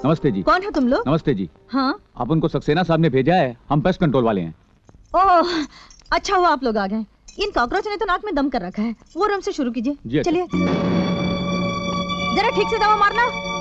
नमस्ते जी। कौन है तुम लोग? नमस्ते जी। हाँ, आप उनको सक्सेना साहब ने भेजा है, हम पेस्ट कंट्रोल वाले हैं। ओह, अच्छा हुआ आप लोग आ गए। इन कॉकरोच ने तो नाक में दम कर रखा है। वो रूम से शुरू कीजिए। चलिए, जरा ठीक से दवा मारना।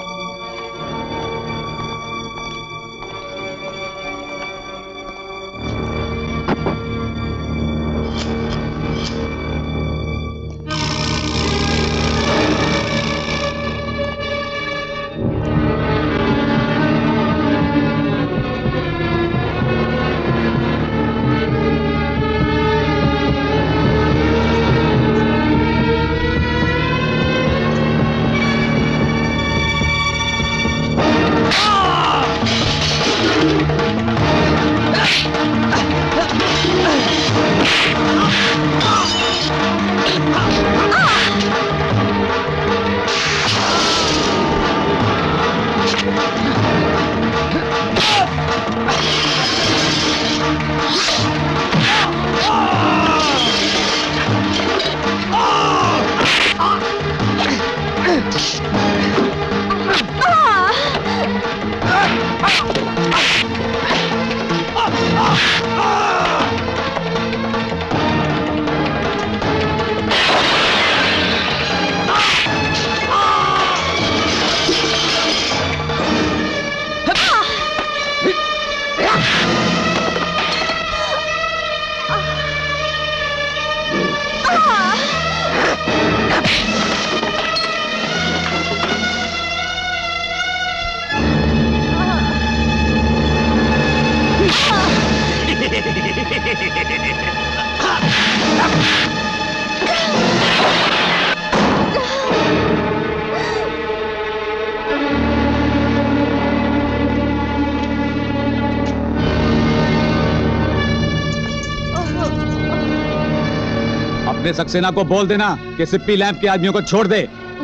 अपने सक्सेना को बोल देना कि सिप्पी लैंप के आदमियों को छोड़ दे,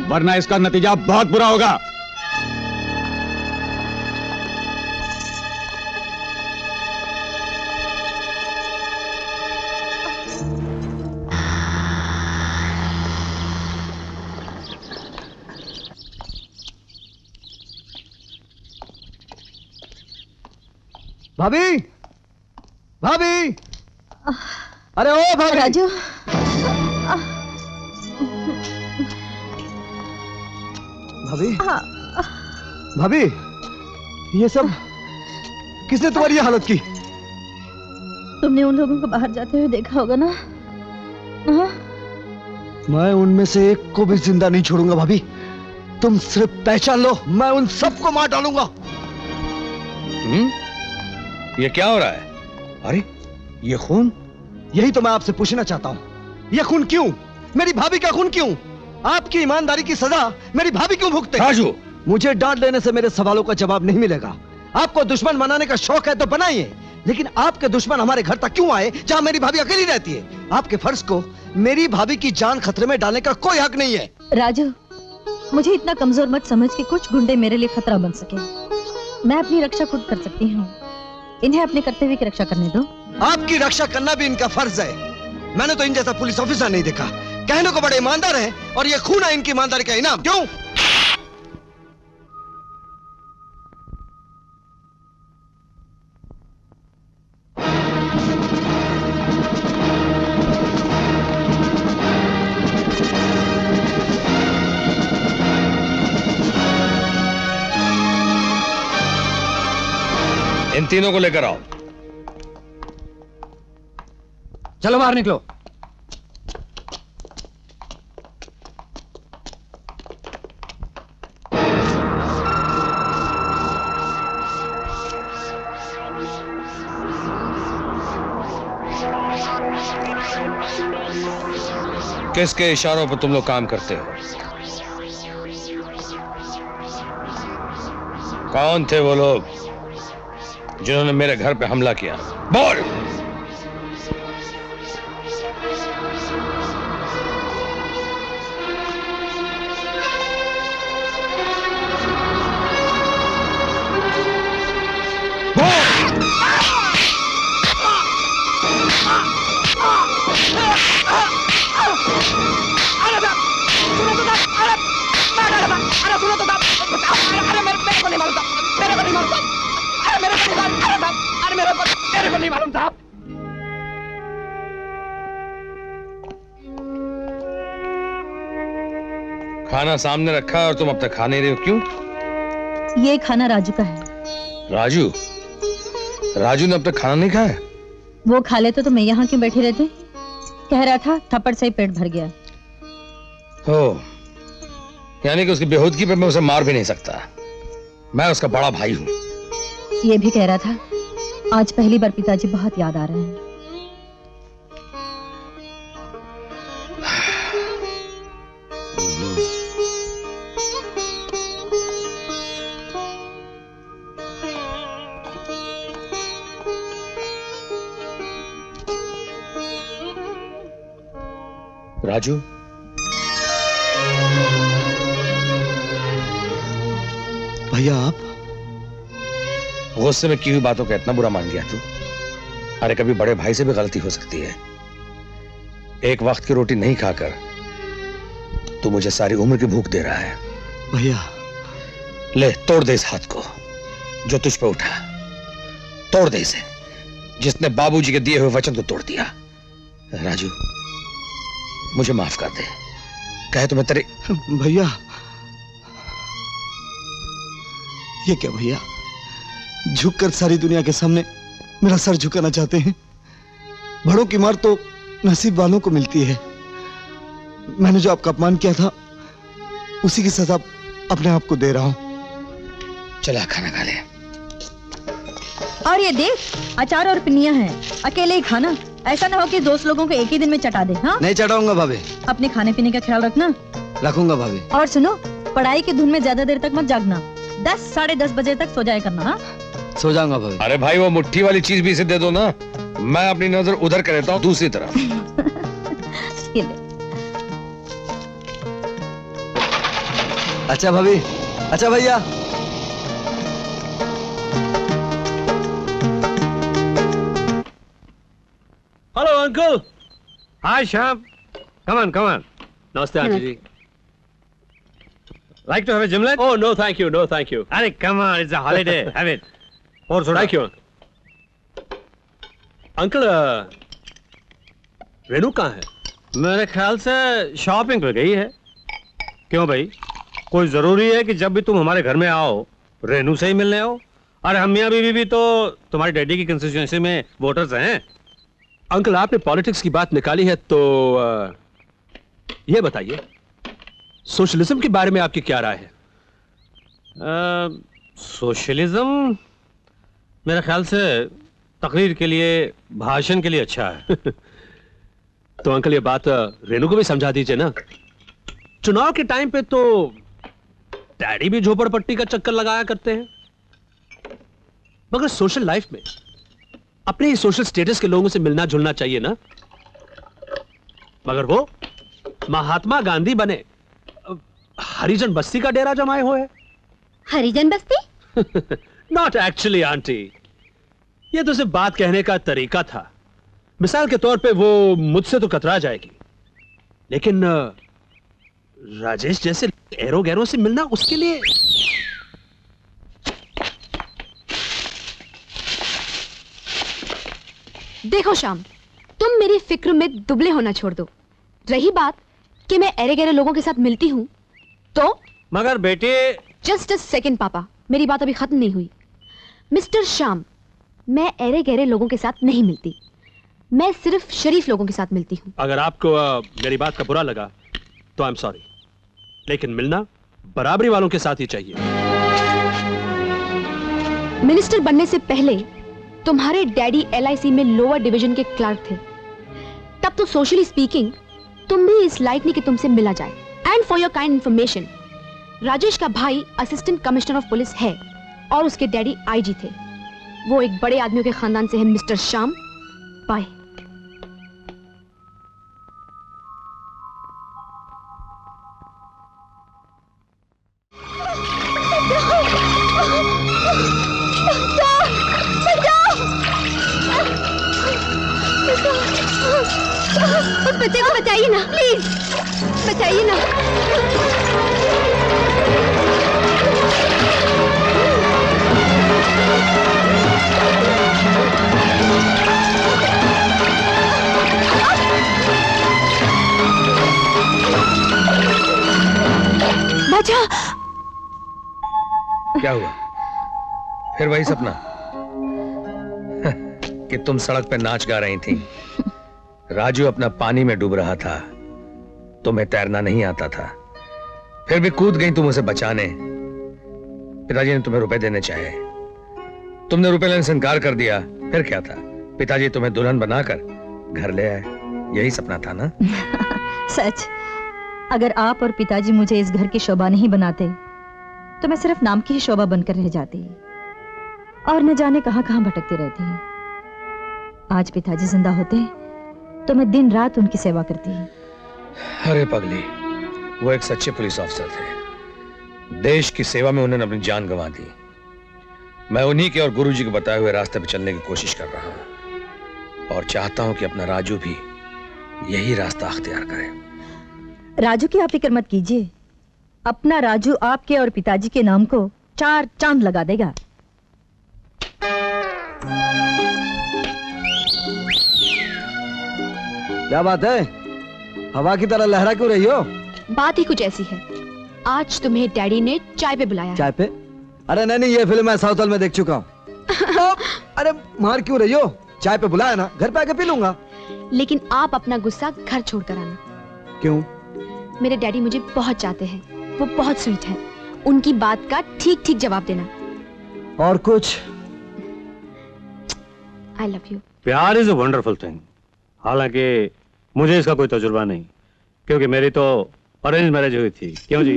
वरना इसका नतीजा बहुत बुरा होगा। भाभी, भाभी, अरे ओ भाभी। राजू, भाभी, भाभी, ये सब किसने तुम्हारी ये हालत की? तुमने उन लोगों को बाहर जाते हुए देखा होगा ना? हाँ? मैं उनमें से एक को भी जिंदा नहीं छोड़ूंगा भाभी। तुम सिर्फ पहचान लो, मैं उन सबको मार डालूंगा। ये क्या हो रहा है? अरे ये खून? यही तो मैं आपसे पूछना चाहता हूँ, ये खून क्यों? मेरी भाभी का खून क्यों? आपकी ईमानदारी की सजा मेरी भाभी क्यों भुगते? राजू, मुझे डांट देने से मेरे सवालों का जवाब नहीं मिलेगा। आपको दुश्मन बनाने का शौक है तो बनाइए, लेकिन आपके दुश्मन हमारे घर तक क्यों आए जहां मेरी भाभी अकेली रहती है? आपके फर्ज को मेरी भाभी की जान खतरे में डालने का कोई हक नहीं है। राजू, मुझे इतना कमजोर मत समझ कि कुछ गुंडे मेरे लिए खतरा बन सके। मैं अपनी रक्षा खुद कर सकती हूँ, इन्हें अपने कर्तव्य की रक्षा करने दो। आपकी रक्षा करना भी इनका फर्ज है। मैंने तो इन जैसा पुलिस ऑफिसर नहीं देखा। कहने को बड़े ईमानदार हैं और ये खून है इनकी ईमानदारी का इनाम। क्यों? इन तीनों को लेकर आओ। चलो बाहर निकलो। किसके इशारों पर तुम लोग काम करते हो? कौन थे वो लोग जिन्होंने मेरे घर पे हमला किया? बोल। खाना सामने रखा और तुम अब तक खा नहीं रहे हो, क्यों? ये खाना राजू का है। राजू? राजू ने अब तक खाना नहीं खाया? वो खा लेते तो मैं यहाँ क्यों बैठी रहती? कह रहा था थप्पड़ से ही पेट भर गया। हो, यानी कि उसकी बेहूदगी पे मैं उसे मार भी नहीं सकता। मैं उसका बड़ा भाई हूं। ये भी कह रहा था आज पहली बार पिताजी बहुत याद आ रहे हैं। राजू, भैया आप गुस्से में की हुई बातों का इतना बुरा मान गया तू? अरे कभी बड़े भाई से भी गलती हो सकती है। एक वक्त की रोटी नहीं खाकर तू मुझे सारी उम्र की भूख दे रहा है। भैया ले तोड़ दे इस हाथ को जो तुझ पे उठा। तोड़ दे इसे जिसने बाबूजी के दिए हुए वचन को तोड़ दिया। राजू मुझे माफ कर दे। कहे तो मैं तेरे। भैया ये क्या भैया, झुककर सारी दुनिया के सामने मेरा सर झुकाना चाहते हैं? बड़ों की मार तो नसीब वालों को मिलती है। मैंने जो आपका अपमान किया था उसी की सजा अपने आप को दे रहा हूं। चला खाना खा ले। और ये देख अचार और पिनिया है, अकेले ही खाना। ऐसा ना हो कि दोस्त लोगों को एक ही दिन में चटा दे। हाँ नहीं चढ़ाऊंगा भाभी। अपने खाने पीने का ख्याल रखना। रखूंगा भाभी। और सुनो, पढ़ाई की धुन में ज्यादा देर तक मत जागना। 10 साढ़े 10 बजे तक सो जाया करना। हाँ सो जाऊंगा भाभी। अरे भाई वो मुट्ठी वाली चीज भी इसे दे दो ना। मैं अपनी नजर उधर कर देता हूँ दूसरी तरफ। ये ले। अच्छा भाभी, अच्छा भैया। Hello uncle. Hi Shyam. Come on. नमस्ते aunty ji. Like to have a gimlet? Oh no, thank you. No, thank you. अरे come on, it's a holiday. Have it. और सोडा क्यों? अंकल रेनू कहाँ है? मेरे ख्याल से शॉपिंग पे गई है। क्यों भाई, कोई जरूरी है कि जब भी तुम हमारे घर में आओ रेनू से ही मिलने आओ? अरे हम मियां बीवी भी तो तुम्हारी डैडी की कंस्टिट्यूएंसी में वोटर्स हैं। अंकल आपने पॉलिटिक्स की बात निकाली है तो ये बताइए सोशलिज्म के बारे में आपकी क्या राय है? सोशलिज्म मेरे ख्याल से तकरीर के लिए, भाषण के लिए अच्छा है। तो अंकल ये बात रेनू को भी समझा दीजिए ना। चुनाव के टाइम पे तो डैडी भी झोपड़पट्टी का चक्कर लगाया करते हैं, मगर सोशल लाइफ में अपने ही सोशल स्टेटस के लोगों से मिलना जुलना चाहिए ना। मगर वो महात्मा गांधी बने, हरिजन बस्ती का डेरा जमाए हुए है। हरिजन बस्ती? नॉट एक्चुअली आंटी, ये तो सिर्फ बात कहने का तरीका था। मिसाल के तौर पे वो मुझसे तो कतरा जाएगी, लेकिन राजेश जैसे एरो गैरों से मिलना उसके लिए। देखो श्याम, तुम मेरी फिक्र में दुबले होना छोड़ दो। रही बात कि मैं एरे गहरे लोगों के साथ मिलती हूं तो मगर बेटे। जस्ट अ सेकंड पापा, मेरी बात अभी खत्म नहीं हुई। मिस्टर श्याम, मैं एरे गहरे लोगों के साथ नहीं मिलती, मैं सिर्फ शरीफ लोगों के साथ मिलती हूँ। अगर आपको मेरी बात का बुरा लगा तो आई एम सॉरी, लेकिन मिलना बराबरी वालों के साथ ही चाहिए। मिनिस्टर बनने से पहले तुम्हारे डैडी LIC में लोअर डिवीजन के क्लर्क थे। तब तो सोशली स्पीकिंग तुम भी इस लायक नहीं कि तुमसे मिला जाए। And for your kind information, Rajesh का भाई असिस्टेंट कमिश्नर ऑफ पुलिस है और उसके डैडी IG थे। वो एक बड़े आदमियों के खानदान से है। Mister Shyam, bye. उस बच्चे को बचाइए ना, प्लीज बचाइए ना। क्या हुआ? फिर वही सपना कि तुम सड़क पे नाच गा रही थी, राजू अपना पानी में डूब रहा था, तुम्हें तैरना नहीं आता था, फिर भी कूद गई तुम उसे बचाने। पिताजी ने तुम्हें रुपए देने चाहे, तुमने रुपए लेने से इनकार कर दिया। फिर क्या था? पिताजी तुम्हें दुल्हन बनाकर घर ले आए। यही सपना था ना? सच। अगर आप और पिताजी मुझे इस घर की शोभा नहीं बनाते तो मैं सिर्फ नाम की ही शोभा बनकर रह जाती और न जाने कहां कहां भटकती रहती। आज पिताजी जिंदा होते तो मैं दिन रात उनकी सेवा करती। अरे पगली, वो एक सच्चे पुलिस ऑफिसर थे। देश की सेवा में उन्होंने अपनी जान गंवा दी। मैं उन्हीं के और गुरुजी के बताए हुए रास्ते पर चलने की कोशिश कर रहा हूं और चाहता हूं कि अपना राजू भी यही रास्ता अख्तियार करे। राजू की आप फिक्र मत कीजिए, अपना राजू आपके और पिताजी के नाम को 4 चांद लगा देगा। क्या बात है? हवा की तरह लहरा क्यों रही हो? बात ही कुछ ऐसी है, आज तुम्हें डैडी ने चाय पे बुलाया। चाय पे? अरे नहीं, ये फिल्म मैं साउथ में देख चुका हूँ। अरे मार क्यों रही हो? चाय पे बुलाया ना, घर पे आके पी लूंगा। लेकिन आप अपना गुस्सा घर छोड़कर आना। क्यों? मेरे डैडी मुझे बहुत चाहते हैं, वो बहुत स्वीट है, उनकी बात का ठीक ठीक जवाब देना। और कुछ? I love you. प्यार इज अ वंडरफुल थिंग। हालांकि मुझे इसका कोई तजुर्बा नहीं, क्योंकि मेरी तो अरेंज मैरिज हुई थी। क्यों जी?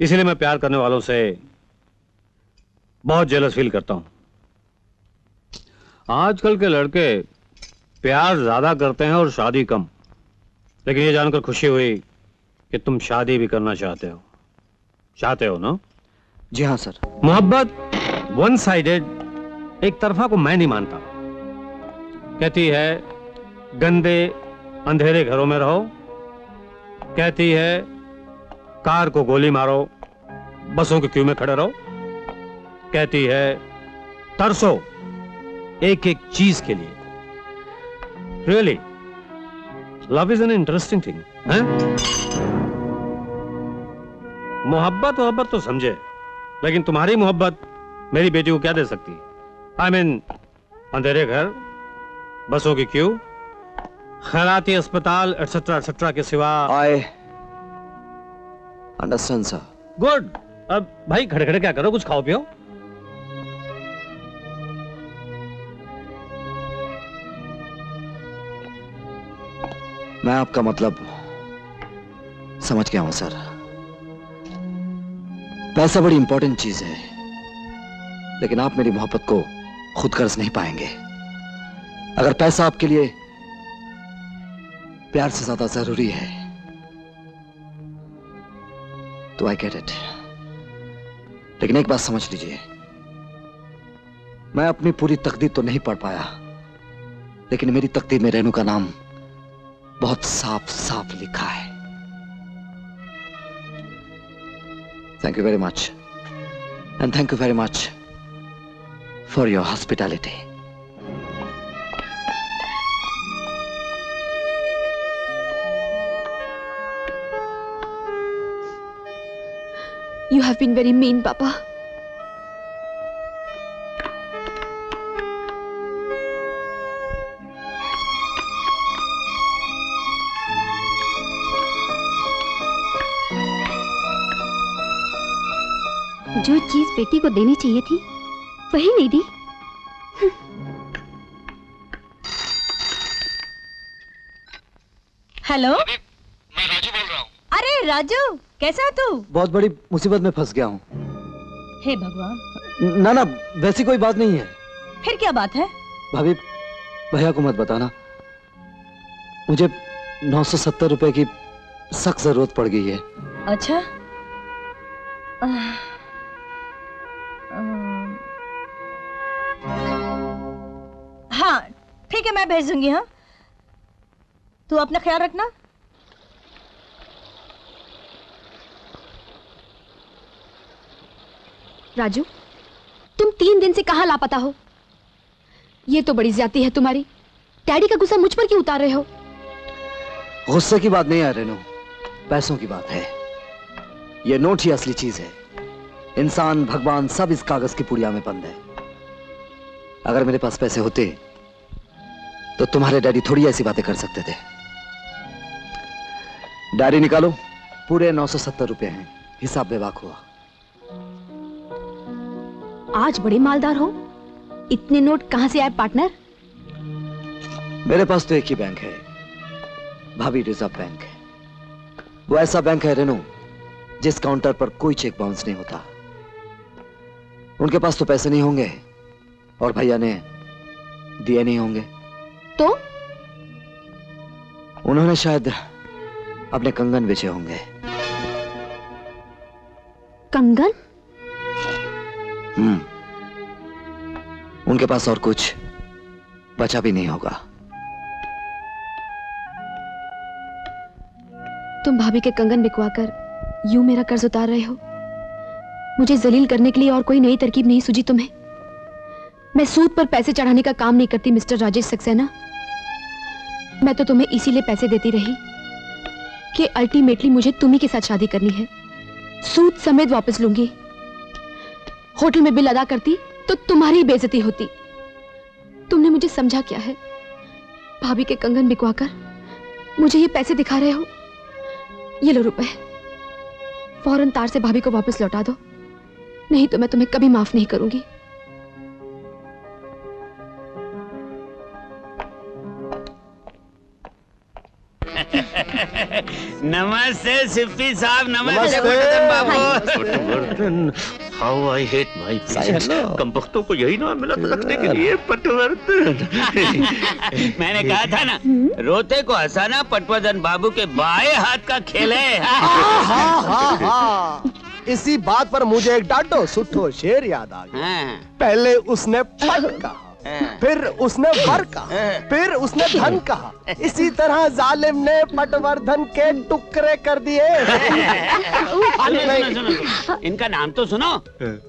इसलिए मैं प्यार करने वालों से बहुत जेलस फील करता हूं। आजकल के लड़के प्यार ज्यादा करते हैं और शादी कम। लेकिन ये जानकर खुशी हुई कि तुम शादी भी करना चाहते हो ना? जी हाँ सर। मोहब्बत वन साइडेड, एक तरफा को मैं नहीं मानता। कहती है गंदे अंधेरे घरों में रहो, कहती है कार को गोली मारो, बसों के क्यू में खड़े रहो, कहती है तरसो एक एक चीज के लिए। Really love is an interesting thing है? मोहब्बत तो समझे, लेकिन तुम्हारी मोहब्बत मेरी बेटी को क्या दे सकती? आई मीन अंधेरे घर, बसों की क्यू, खैराती अस्पताल एटसेट्रा एटसेट्रा के सिवा। I understand sir. गुड। अब भाई खड़े खड़े क्या करो, कुछ खाओ पियो। मैं आपका मतलब समझ गया हूं सर। पैसा बड़ी इंपॉर्टेंट चीज है, लेकिन आप मेरी मोहब्बत को खुद कर्ज नहीं पाएंगे। अगर पैसा आपके लिए प्यार से ज्यादा जरूरी है तो आई गेट इट। लेकिन एक बात समझ लीजिए, मैं अपनी पूरी तकदीर तो नहीं पढ़ पाया, लेकिन मेरी तकदीर में रेनू का नाम बहुत साफ साफ लिखा है। Thank you very much, and thank you very much for your hospitality. You have been very mean, Papa. जो चीज बेटी को देनी चाहिए थी वही नहीं दी। हेलो, मैं राजू बोल रहा हूँ। अरे राजू, कैसा है तू? बहुत बड़ी मुसीबत में फंस गया हूँ। हे भगवान। ना वैसी कोई बात नहीं है। फिर क्या बात है? भाभी, भैया को मत बताना, मुझे 970 रुपए की सख्त जरूरत पड़ गई है। अच्छा। हाँ ठीक है, मैं भेज दूंगी। हाँ, तू अपना ख्याल रखना। राजू, तुम 3 दिन से कहां लापता हो? ये तो बड़ी ज्यादती है तुम्हारी। डैडी का गुस्सा मुझ पर क्यों उतार रहे हो? गुस्से की बात नहीं है रेनू, पैसों की बात है। ये नोट ही असली चीज है। इंसान, भगवान सब इस कागज की पुड़िया में बंद है। अगर मेरे पास पैसे होते तो तुम्हारे डैडी थोड़ी ऐसी बातें कर सकते थे। डायरी निकालो, पूरे 970 रुपए हैं। हिसाब बेबाक हुआ। आज बड़े मालदार हो। इतने नोट कहां से आए पार्टनर? मेरे पास तो एक ही बैंक है, भाभी रिजर्व बैंक। वो ऐसा बैंक है रेनू, जिस काउंटर पर कोई चेक बाउंस नहीं होता। उनके पास तो पैसे नहीं होंगे और भैया ने दिए नहीं होंगे, तो उन्होंने शायद अपने कंगन बेचे होंगे। कंगन? उनके पास और कुछ बचा भी नहीं होगा। तुम भाभी के कंगन बिकवाकर यूं मेरा कर्ज उतार रहे हो। मुझे जलील करने के लिए और कोई नई तरकीब नहीं सूझी तुम्हें? मैं सूद पर पैसे चढ़ाने का काम नहीं करती मिस्टर राजेश सक्सेना। मैं तो तुम्हें इसीलिए पैसे देती रही कि अल्टीमेटली मुझे तुम्ही के साथ शादी करनी है। सूद समेत वापस लूंगी। होटल में बिल अदा करती तो तुम्हारी बेइज्जती होती। तुमने मुझे समझा क्या है? भाभी के कंगन बिकवाकर मुझे ये पैसे दिखा रहे हो। ये लो रुपए, फौरन तार से भाभी को वापस लौटा दो, नहीं तो मैं तुम्हें कभी माफ नहीं करूंगी। नमस्ते सिप्पी साहब। नमस्ते पटवर्धन बाबू। Patwardhan, how I hate my patients. कमबख्तों को यही नाम मिला था रखने के लिए, पटवर्धन। मैंने कहा था ना, रोते को हंसाना पटवर्धन बाबू के बाएं हाथ का खेल है। इसी बात पर मुझे एक डांटो सुठो शेर याद आ गया। पहले उसने पट कहा, फिर उसने वर कहा, फिर उसने धन कहा। इसी तरह जालिम ने पटवर्धन के टुकड़े कर दिए। सुनो, इनका नाम तो सुनो।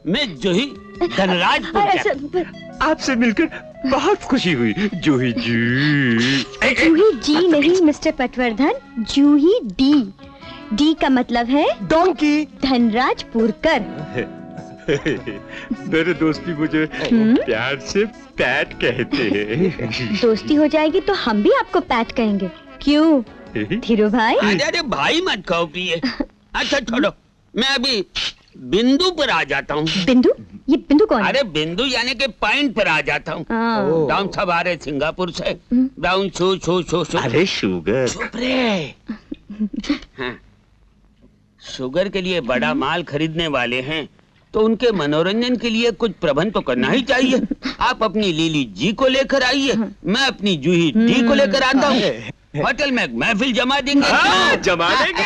मैं जूही धनराज पुरकर। आपसे मिलकर बहुत खुशी हुई जूही जी। जूही जी नहीं मिस्टर पटवर्धन, जूही डी। डी का मतलब है डोंकी। धनराज पुरकर। मेरे दोस्त भी मुझे प्यार से पैट कहते हैं। दोस्ती हो जाएगी तो हम भी आपको पैट कहेंगे। क्यों धीरू भाई? अरे भाई मत कहो प्रिय। अच्छा छोड़ो, मैं अभी बिंदु पर आ जाता हूँ। बिंदु? ये बिंदु कौन है? अरे बिंदु यानी के पॉइंट पर आ जाता हूँ। डाउन सब आ रहे सिंगापुर से। डाउन छू छू छू छू। अरे शुगर। चुप रे। हाँ। शुगर के लिए बड़ा माल खरीदने वाले हैं तो उनके मनोरंजन के लिए कुछ प्रबंध तो करना ही चाहिए। आप अपनी लीली जी को लेकर आइए, मैं अपनी जूही डी को लेकर आता हूँ। होटल में महफिल जमा देंगे। जमा देंगे।